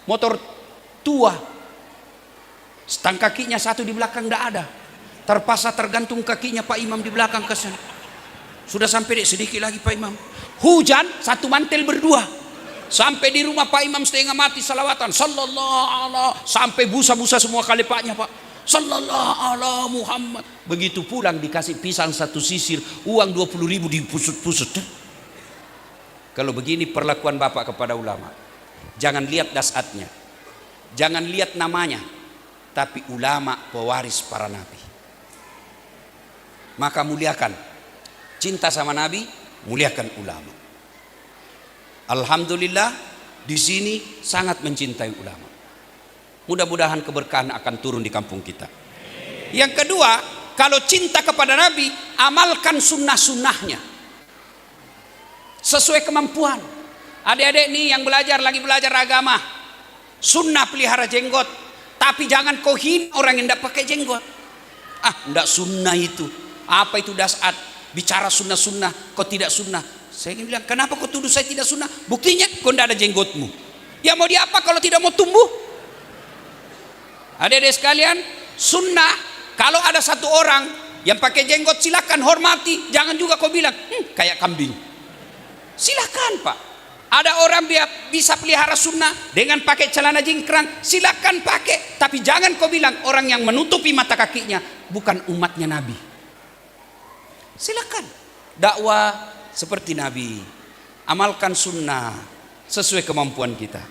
motor tua, stang kakinya satu di belakang tidak ada, terpaksa tergantung kakinya Pak Imam di belakang ke sana. Sudah sampai sedikit lagi Pak Imam, hujan satu mantel berdua. Sampai di rumah Pak Imam setengah mati salawatan, sallallahu alaihi, sampai busa-busa semua kalepaknya Pak, sallallahu alaihi Muhammad. Begitu pulang dikasih pisang satu sisir, uang 20.000 dipusut-pusut. Kalau begini perlakuan Bapak kepada ulama, jangan lihat dasatnya, jangan lihat namanya, tapi ulama pewaris para nabi. Maka muliakan, cinta sama Nabi, muliakan ulama. Alhamdulillah di sini sangat mencintai ulama. Mudah-mudahan keberkahan akan turun di kampung kita. Yang kedua, kalau cinta kepada Nabi, amalkan sunnah-sunnahnya sesuai kemampuan. Adik-adik nih yang lagi belajar agama, sunnah pelihara jenggot, tapi jangan kau hina orang yang tidak pakai jenggot. Tidak sunnah itu. Apa itu dasar? Bicara sunnah-sunnah, kau tidak sunnah. Saya bilang, kenapa kau tuduh saya tidak sunnah? Buktinya kau tidak ada jenggotmu. Ya mau diapa kalau tidak mau tumbuh? Adik-adik sekalian, sunnah kalau ada satu orang yang pakai jenggot silakan hormati, jangan juga kau bilang kayak kambing. Silakan Pak. Ada orang bisa pelihara sunnah dengan pakai celana jingkrang, silakan pakai. Tapi jangan kau bilang orang yang menutupi mata kakinya bukan umatnya Nabi. Silakan dakwah seperti Nabi, amalkan sunnah sesuai kemampuan kita.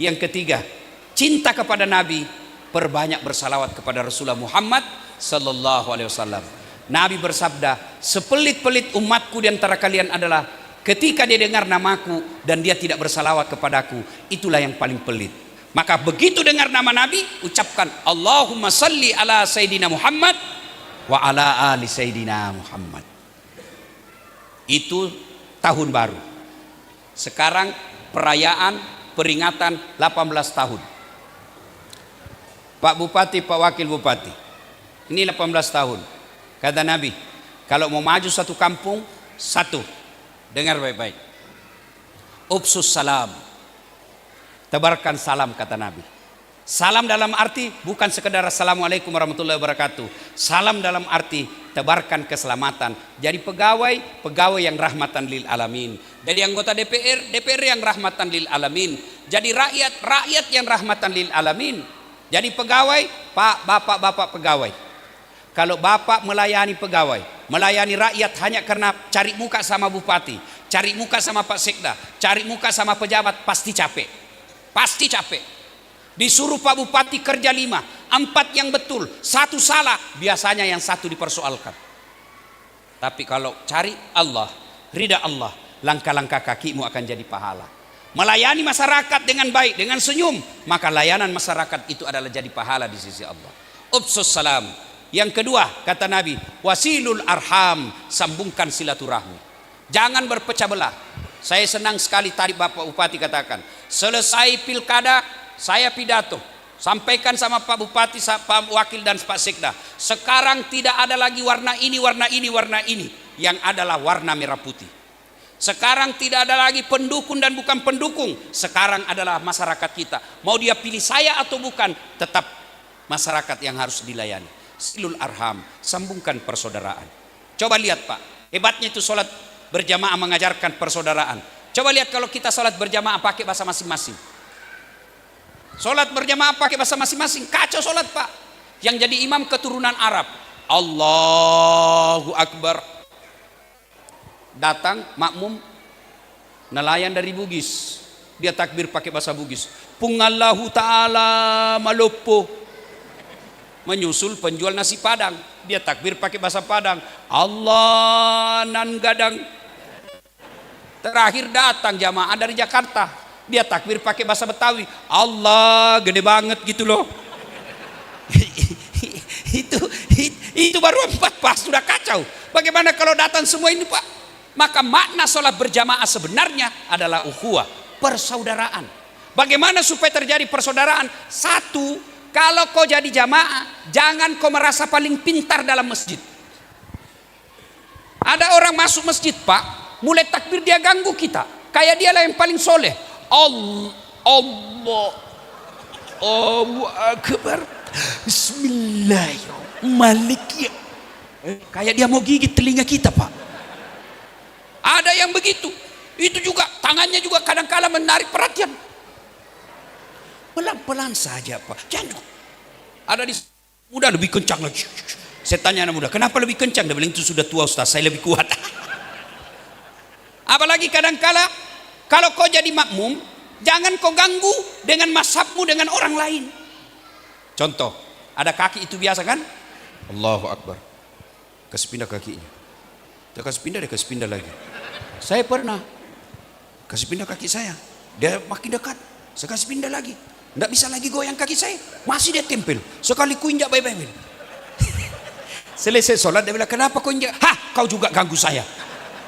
Yang ketiga, cinta kepada Nabi, perbanyak bersalawat kepada Rasulullah Muhammad sallallahu alaihi wasallam. Nabi bersabda, sepelit-pelit umatku di antara kalian adalah ketika dia dengar namaku dan dia tidak bersalawat kepadaku, itulah yang paling pelit. Maka begitu dengar nama Nabi, ucapkan Allahumma salli ala Sayyidina Muhammad wa ala ali Sayyidina Muhammad. Itu tahun baru. Sekarang perayaan peringatan 18 tahun. Pak Bupati, Pak Wakil Bupati, ini 18 tahun. Kata Nabi, kalau mau maju satu kampung, satu, dengar baik-baik, Upsus salam, tebarkan salam, kata Nabi. Salam dalam arti bukan sekedar assalamualaikum warahmatullahi wabarakatuh. Salam dalam arti tebarkan keselamatan. Jadi pegawai yang rahmatan lil alamin. Jadi anggota DPR yang rahmatan lil alamin. Jadi rakyat yang rahmatan lil alamin. Jadi pegawai, Pak, bapak pegawai. Kalau bapak melayani pegawai, melayani rakyat hanya karena cari muka sama bupati, cari muka sama Pak Sekda, cari muka sama pejabat, pasti capek. Pasti capek. Disuruh Pak Bupati kerja 5, 4 yang betul, 1 salah, biasanya yang 1 dipersoalkan. Tapi kalau cari Allah, ridha Allah, langkah-langkah kakimu akan jadi pahala. Melayani masyarakat dengan baik, dengan senyum, maka layanan masyarakat itu adalah jadi pahala di sisi Allah. Upsus salam. Yang kedua, kata Nabi, wasilul arham, sambungkan silaturahmi. Jangan berpecah belah. Saya senang sekali tadi Bapak Bupati katakan, selesai pilkada saya pidato, sampaikan sama Pak Bupati, Pak Wakil dan Pak Sekda. Sekarang tidak ada lagi warna ini, warna ini, warna ini. Yang adalah warna merah putih. Sekarang tidak ada lagi pendukung dan bukan pendukung. Sekarang adalah masyarakat kita. Mau dia pilih saya atau bukan, tetap masyarakat yang harus dilayani. Silul arham, sambungkan persaudaraan. Coba lihat Pak, hebatnya itu sholat berjamaah mengajarkan persaudaraan. Coba lihat kalau kita sholat berjamaah pakai bahasa masing-masing. Sholat berjamaah pakai bahasa masing-masing, kacau sholat Pak. Yang jadi imam keturunan Arab, Allahu Akbar. Datang makmum nelayan dari Bugis, dia takbir pakai bahasa Bugis, Pungallahu ta'ala malopo. Menyusul penjual nasi Padang, dia takbir pakai bahasa Padang, Allah nan gadang. Terakhir datang jamaah dari Jakarta, dia takbir pakai bahasa Betawi, Allah gede banget gitu loh. itu baru 4 pas sudah kacau. Bagaimana kalau datang semua ini Pak? Maka makna sholat berjamaah sebenarnya adalah ukhuwah, persaudaraan. Bagaimana supaya terjadi persaudaraan? Satu, kalau kau jadi jamaah, jangan kau merasa paling pintar dalam masjid. Ada orang masuk masjid Pak, mulai takbir dia ganggu kita, kayak dia lah yang paling soleh. Allah Allahu Akbar, Bismillahirrahmanirrahim. Kayak dia mau gigit telinga kita Pak. Ada yang begitu. Itu juga tangannya juga kadang-kala menarik perhatian. Pelan-pelan saja Pak. Jangan. Ada di muda lebih kencang lagi. Saya tanya anak muda, kenapa lebih kencang? Dia bilang itu sudah tua Ustaz, saya lebih kuat. Apalagi kadang-kala kalau kau jadi makmum, jangan kau ganggu dengan mazhabmu dengan orang lain. Contoh, ada kaki itu biasa kan? Allahu Akbar. Kasih pindah kakinya. Dia kasih pindah lagi. Saya pernah kasih pindah kaki saya, dia makin dekat, saya kasih pindah lagi, tidak bisa lagi goyang kaki saya, masih dia tempel. Sekali ku injak baik-baik. Selesai sholat dia bilang, kenapa kau injak? Hah, kau juga ganggu saya.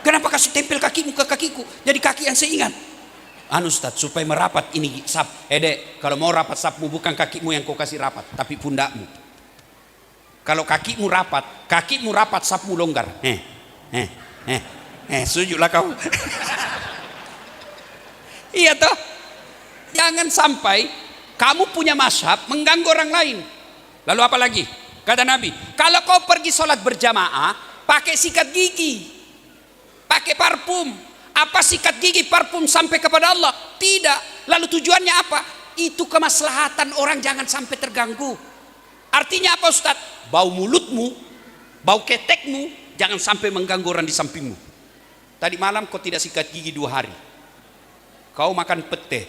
Kenapa kasih tempel kakimu ke kakiku? Jadi kaki yang saya ingat. Anu Ustaz, supaya merapat ini sap. Dek, kalau mau rapat sapmu bukan kakimu yang kau kasih rapat, tapi pundakmu. Kalau kakimu rapat sapmu longgar. Sujudlah kau. Iya toh. Jangan sampai kamu punya mazhab mengganggu orang lain. Lalu apa lagi? Kata Nabi, kalau kau pergi sholat berjamaah, pakai sikat gigi, pakai parfum. Apa sikat gigi parfum sampai kepada Allah? Tidak. Lalu tujuannya apa? Itu kemaslahatan orang jangan sampai terganggu. Artinya apa Ustaz? Bau mulutmu, bau ketekmu jangan sampai mengganggu orang di sampingmu. Tadi malam kau tidak sikat gigi 2 hari. Kau makan pete.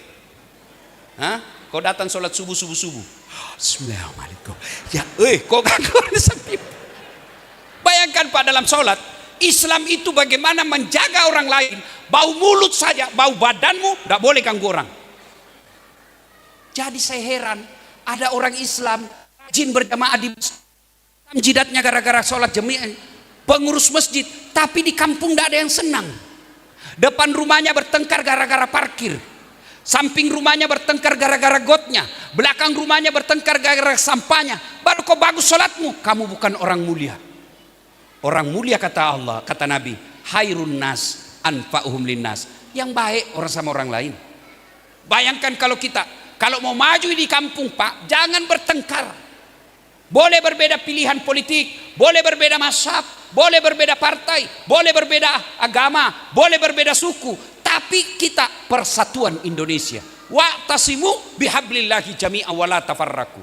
Kau datang sholat subuh. Assalamualaikum. Ya, kau ganggu orang di samping. Bayangkan Pak, dalam sholat Islam itu bagaimana menjaga orang lain. Bau mulut saja, bau badanmu tidak boleh ganggu orang. Jadi saya heran, ada orang Islam rajin berjamaah di masjid, jidatnya gara-gara sholat jemaah, pengurus masjid, tapi di kampung tidak ada yang senang. Depan rumahnya bertengkar gara-gara parkir, samping rumahnya bertengkar gara-gara gotnya, belakang rumahnya bertengkar gara-gara sampahnya. Baru kau bagus sholatmu, kamu bukan orang mulia. Orang mulia kata Allah, kata Nabi, hairun nas anfa'uhum linnas. Yang baik orang sama orang lain. Bayangkan kalau mau maju di kampung Pak, jangan bertengkar. Boleh berbeda pilihan politik, boleh berbeda mazhab, boleh berbeda partai, boleh berbeda agama, boleh berbeda suku, tapi kita persatuan Indonesia. Wa'tasimu bihablillahi jami'a wa la tafarraqu.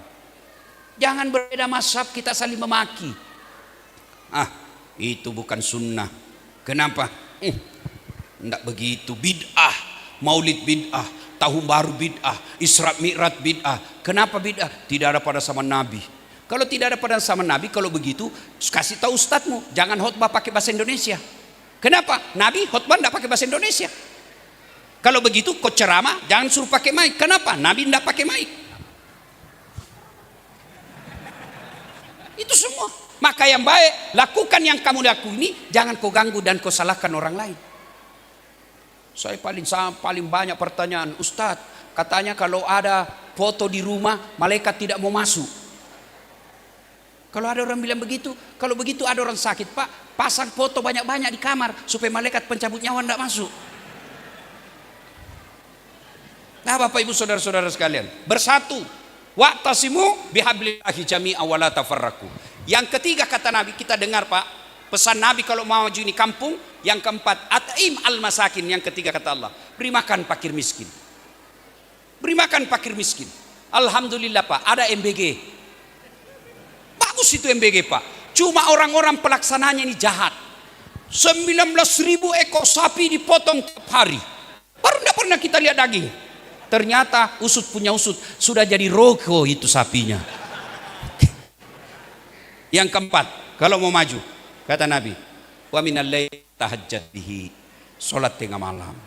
Jangan berbeda mazhab kita saling memaki. Itu bukan sunnah. Kenapa? Tidak begitu. Bid'ah, maulid bid'ah, tahun baru bid'ah, Isra Mi'raj bid'ah. Kenapa bid'ah? Tidak ada pada zaman Nabi. Kalau tidak ada pada zaman Nabi, kalau begitu kasih tahu ustadzmu, jangan khotbah pakai bahasa Indonesia. Kenapa? Nabi khotbah tidak pakai bahasa Indonesia. Kalau begitu kau ceramah, jangan suruh pakai mic. Kenapa? Nabi tidak pakai mic. Itu semua. Maka yang baik, lakukan yang kamu lakukan ini, jangan kau ganggu dan kau salahkan orang lain. Saya paling banyak pertanyaan, Ustadz, katanya kalau ada foto di rumah, malaikat tidak mau masuk. Kalau ada orang bilang begitu, kalau begitu ada orang sakit, Pak, pasang foto banyak-banyak di kamar supaya malaikat pencabut nyawa tidak masuk. Nah, Bapak Ibu saudara-saudara sekalian, bersatu. Wa'tasimu bihablillahi jami'a wa la tafarraqu. Yang ketiga kata Nabi, kita dengar Pak, pesan Nabi kalau mau maju ini kampung. Yang keempat, at'im al-masakin. Yang ketiga kata Allah, beri makan fakir miskin. Beri makan fakir miskin. Alhamdulillah Pak, ada MBG. Bagus itu MBG Pak. Cuma orang-orang pelaksananya ini jahat. 19.000 ekor sapi dipotong tiap hari. Baru tidak pernah kita lihat daging. Ternyata usut punya usut, sudah jadi roko itu sapinya. Yang keempat, kalau mau maju, kata Nabi, wa minal laili tahajjad bihi, salat tengah malam.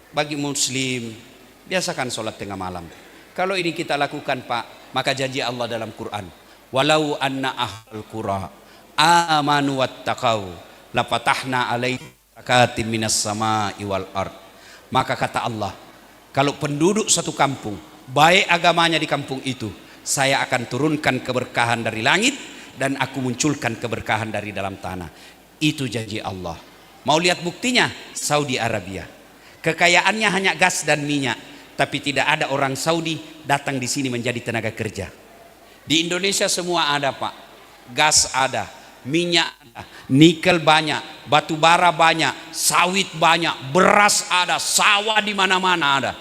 Bagi muslim, biasakan salat tengah malam. Kalau ini kita lakukan Pak, maka janji Allah dalam Quran, walau anna ahlul qura amanu wattaqau lafatahna alaihim barakatim minas sama'i wal ard. Maka kata Allah, kalau penduduk satu kampung baik agamanya di kampung itu, saya akan turunkan keberkahan dari langit dan aku munculkan keberkahan dari dalam tanah. Itu janji Allah. Mau lihat buktinya? Saudi Arabia. Kekayaannya hanya gas dan minyak, tapi tidak ada orang Saudi datang di sini menjadi tenaga kerja. Di Indonesia semua ada Pak. Gas ada, minyak ada, nikel banyak, batu bara banyak, sawit banyak, beras ada, sawah di mana-mana ada,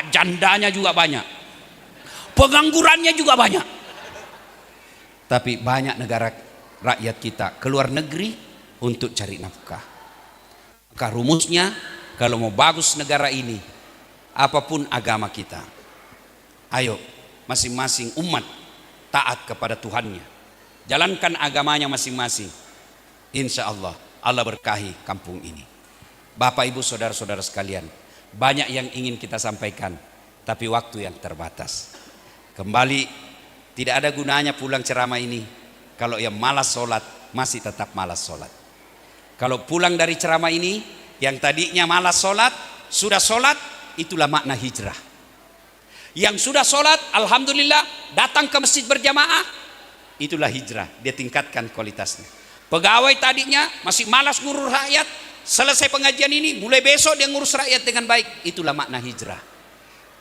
jandanya juga banyak, penganggurannya juga banyak. Tapi banyak negara rakyat kita keluar negeri untuk cari nafkah. Maka rumusnya, kalau mau bagus negara ini, apapun agama kita, ayo masing-masing umat taat kepada Tuhannya, jalankan agamanya masing-masing. Insya Allah, Allah berkahi kampung ini. Bapak Ibu saudara-saudara sekalian, banyak yang ingin kita sampaikan, tapi waktu yang terbatas. Kembali, tidak ada gunanya pulang ceramah ini kalau yang malas sholat masih tetap malas sholat. Kalau pulang dari ceramah ini, yang tadinya malas sholat, sudah sholat, itulah makna hijrah. Yang sudah sholat, alhamdulillah, datang ke masjid berjamaah, itulah hijrah. Dia tingkatkan kualitasnya. Pegawai tadinya masih malas ngurus rakyat, selesai pengajian ini, mulai besok dia ngurus rakyat dengan baik. Itulah makna hijrah.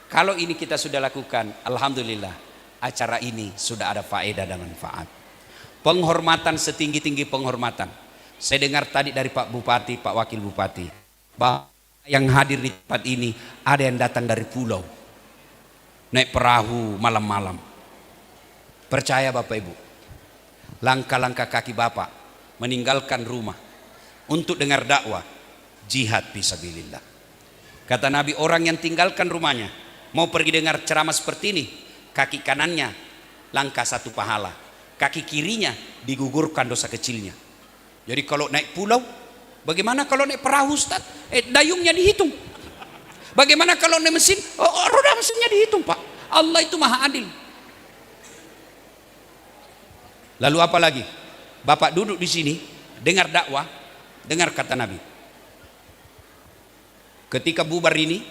Kalau ini kita sudah lakukan, alhamdulillah, acara ini sudah ada faedah dan manfaat. Penghormatan setinggi-tinggi penghormatan. Saya dengar tadi dari Pak Bupati, Pak Wakil Bupati, bahwa yang hadir di tempat ini ada yang datang dari pulau, naik perahu malam-malam. Percaya Bapak Ibu, langkah-langkah kaki Bapak meninggalkan rumah untuk dengar dakwah, jihad fisabilillah. Kata Nabi, orang yang tinggalkan rumahnya mau pergi dengar ceramah seperti ini, kaki kanannya langkah 1 pahala, kaki kirinya digugurkan dosa kecilnya. Jadi kalau naik pulau, bagaimana kalau naik perahu Ustaz? Dayungnya dihitung. Bagaimana kalau naik mesin? Roda mesinnya dihitung Pak. Allah itu maha adil. Lalu apa lagi? Bapak duduk di sini, dengar dakwah, dengar kata Nabi. Ketika bubar ini,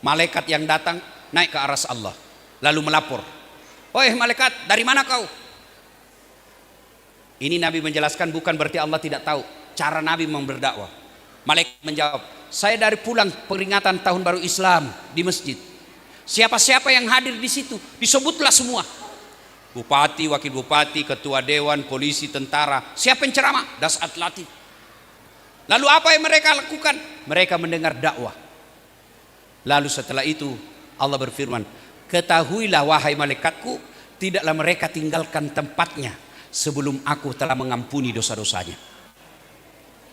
malaikat yang datang naik ke aras Allah, lalu melapor. "Oi malaikat, dari mana kau?" Ini Nabi menjelaskan bukan berarti Allah tidak tahu cara Nabi berdakwah. Malaikat menjawab, "Saya dari pulang peringatan tahun baru Islam di masjid. Siapa-siapa yang hadir di situ, disebutlah semua. Bupati, wakil bupati, ketua dewan, polisi, tentara. Siapa yang ceramah? Dasat Latif." Lalu apa yang mereka lakukan? Mereka mendengar dakwah. Lalu setelah itu Allah berfirman, "Ketahuilah wahai malaikatku, tidaklah mereka tinggalkan tempatnya sebelum aku telah mengampuni dosa-dosanya."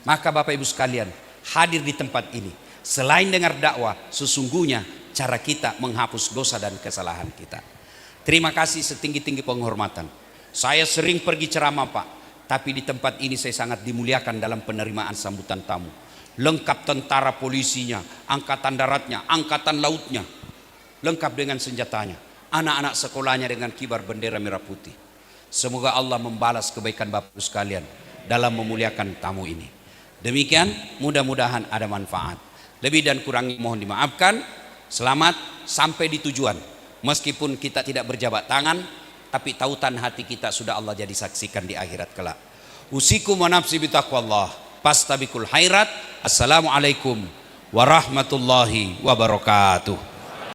Maka Bapak Ibu sekalian, hadir di tempat ini, selain dengar dakwah, sesungguhnya cara kita menghapus dosa dan kesalahan kita. Terima kasih setinggi-tinggi penghormatan. Saya sering pergi ceramah Pak, tapi di tempat ini saya sangat dimuliakan dalam penerimaan sambutan tamu. Lengkap tentara polisinya, angkatan daratnya, angkatan lautnya, lengkap dengan senjatanya. Anak-anak sekolahnya dengan kibar bendera merah putih. Semoga Allah membalas kebaikan Bapak Ibu sekalian dalam memuliakan tamu ini. Demikian, mudah-mudahan ada manfaat. Lebih dan kurangnya mohon dimaafkan. Selamat sampai di tujuan. Meskipun kita tidak berjabat tangan, tapi tautan hati kita sudah Allah jadi saksikan di akhirat kelak. Usikum wa nafsi bitaqwallah. Pastabikul khairat. Assalamualaikum warahmatullahi wabarakatuh.